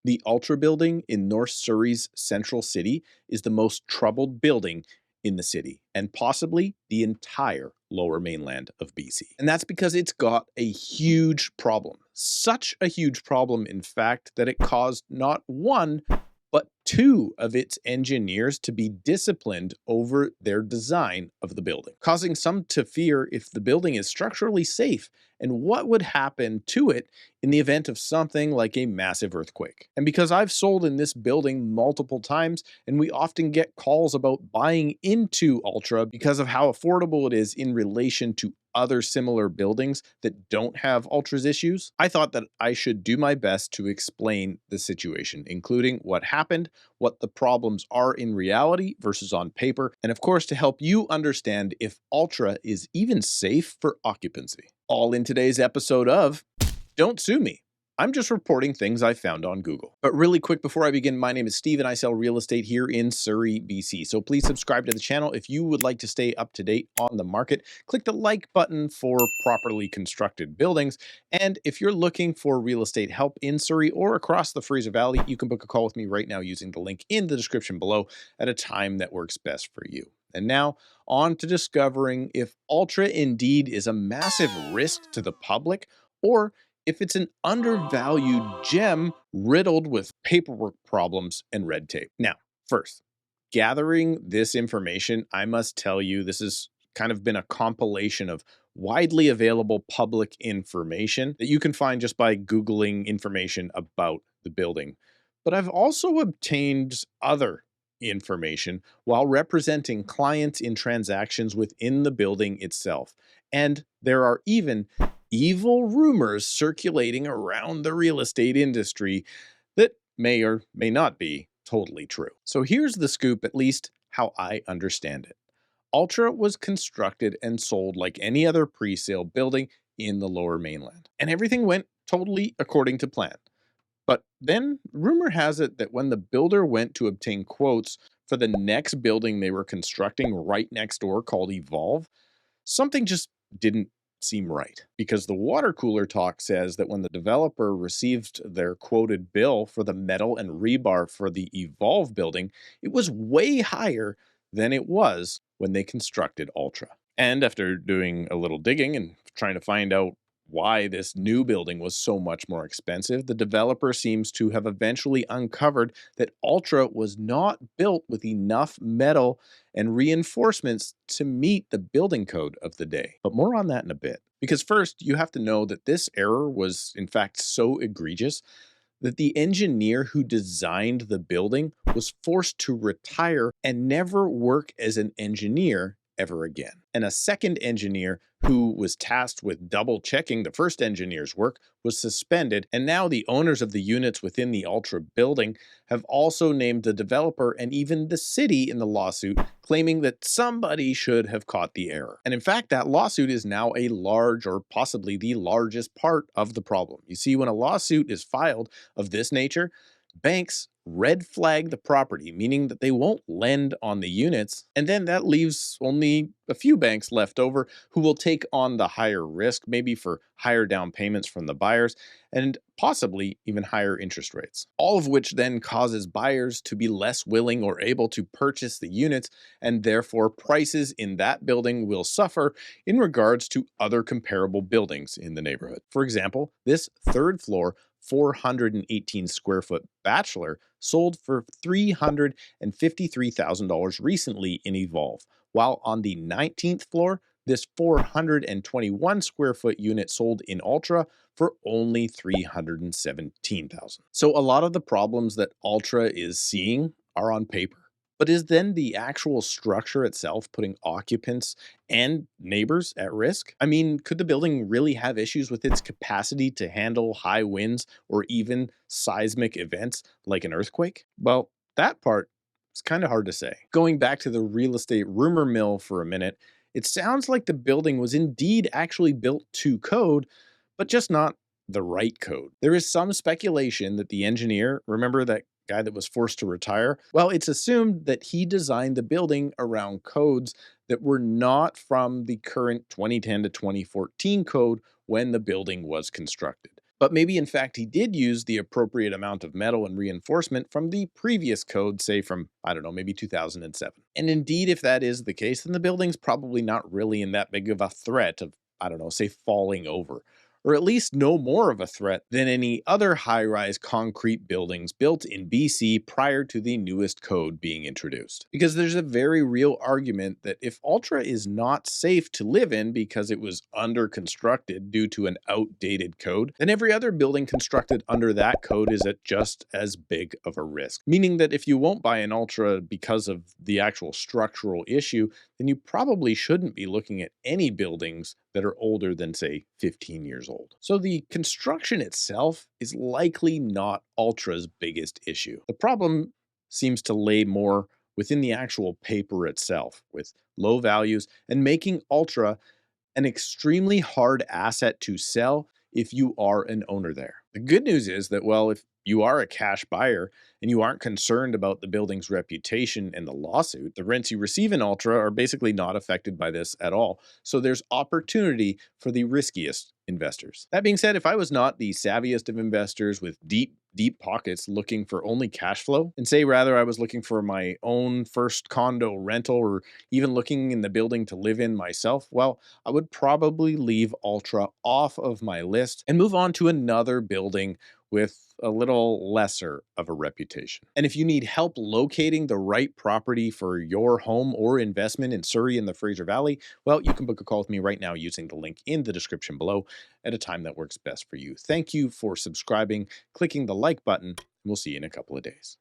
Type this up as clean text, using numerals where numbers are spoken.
The Ultra Building in North Surrey's Central City is the most troubled building in the city and possibly the entire lower mainland of BC. And that's because it's got a huge problem. Such a huge problem, in fact, that it caused not one, but two of its engineers to be disciplined over their design of the building, causing some to fear if the building is structurally safe and what would happen to it in the event of something like a massive earthquake. And because I've sold in this building multiple times, and we often get calls about buying into Ultra because of how affordable it is in relation to other similar buildings that don't have Ultra's issues, I thought that I should do my best to explain the situation, including what happened, what the problems are in reality versus on paper, and of course to help you understand if Ultra is even safe for occupancy. All in today's episode of Don't Sue Me. I'm just reporting things I found on Google. But really quick before I begin, my name is Steve and I sell real estate here in Surrey, BC. So please subscribe to the channel if you would like to stay up to date on the market. Click the like button for properly constructed buildings. And if you're looking for real estate help in Surrey or across the Fraser Valley, you can book a call with me right now using the link in the description below at a time that works best for you. And now, on to discovering if Ultra indeed is a massive risk to the public, or if it's an undervalued gem riddled with paperwork problems and red tape. Now, first, gathering this information, I must tell you, this has kind of been a compilation of widely available public information that you can find just by Googling information about the building. But I've also obtained other information while representing clients in transactions within the building itself. And there are even evil rumors circulating around the real estate industry that may or may not be totally true. So here's the scoop, at least how I understand it. Ultra was constructed and sold like any other pre-sale building in the lower mainland, and everything went totally according to plan. But then rumor has it that when the builder went to obtain quotes for the next building they were constructing right next door called Evolve, something just didn't seem right, because the water cooler talk says that when the developer received their quoted bill for the metal and rebar for the Evolve building, it was way higher than it was when they constructed Ultra. And after doing a little digging and trying to find out why this new building was so much more expensive, the developer seems to have eventually uncovered that Ultra was not built with enough metal and reinforcements to meet the building code of the day. But more on that in a bit. Because first, you have to know that this error was in fact so egregious that the engineer who designed the building was forced to retire and never work as an engineer ever again. And a second engineer who was tasked with double checking the first engineer's work was suspended, and now the owners of the units within the Ultra building have also named the developer and even the city in the lawsuit, claiming that somebody should have caught the error. And in fact, that lawsuit is now a large, or possibly the largest part of the problem. You see, when a lawsuit is filed of this nature, banks red flag the property, meaning that they won't lend on the units, and then that leaves only a few banks left over who will take on the higher risk, maybe for higher down payments from the buyers, and possibly even higher interest rates. All of which then causes buyers to be less willing or able to purchase the units, and therefore prices in that building will suffer in regards to other comparable buildings in the neighborhood. For example, this third floor 418 square foot bachelor sold for $353,000 recently in Evolve, while on the 19th floor, this 421 square foot unit sold in Ultra for only $317,000. So a lot of the problems that Ultra is seeing are on paper. But is then the actual structure itself putting occupants and neighbors at risk? I mean, could the building really have issues with its capacity to handle high winds or even seismic events like an earthquake? Well, that part is kind of hard to say. Going back to the real estate rumor mill for a minute, it sounds like the building was indeed actually built to code, but just not the right code. There is some speculation that the engineer, remember that guy that was forced to retire? Well, it's assumed that he designed the building around codes that were not from the current 2010 to 2014 code when the building was constructed. But maybe in fact he did use the appropriate amount of metal and reinforcement from the previous code, say from, I don't know, maybe 2007. And indeed, if that is the case, then the building's probably not really in that big of a threat of, I don't know, say falling over, or at least no more of a threat than any other high-rise concrete buildings built in BC prior to the newest code being introduced. Because there's a very real argument that if Ultra is not safe to live in because it was under constructed due to an outdated code, then every other building constructed under that code is at just as big of a risk. Meaning that if you won't buy an Ultra because of the actual structural issue, then you probably shouldn't be looking at any buildings that are older than, say, 15 years old. So the construction itself is likely not Ultra's biggest issue. The problem seems to lay more within the actual paper itself, with low values and making Ultra an extremely hard asset to sell if you are an owner there. The good news is that, well, if you are a cash buyer and you aren't concerned about the building's reputation and the lawsuit, the rents you receive in Ultra are basically not affected by this at all. So there's opportunity for the riskiest investors. That being said, if I was not the savviest of investors with deep pockets looking for only cash flow, and say rather I was looking for my own first condo rental or even looking in the building to live in myself, well, I would probably leave Ultra off of my list and move on to another building with a little lesser of a reputation. And if you need help locating the right property for your home or investment in Surrey and the Fraser Valley, well, you can book a call with me right now using the link in the description below at a time that works best for you. Thank you for subscribing, clicking the like button, and we'll see you in a couple of days.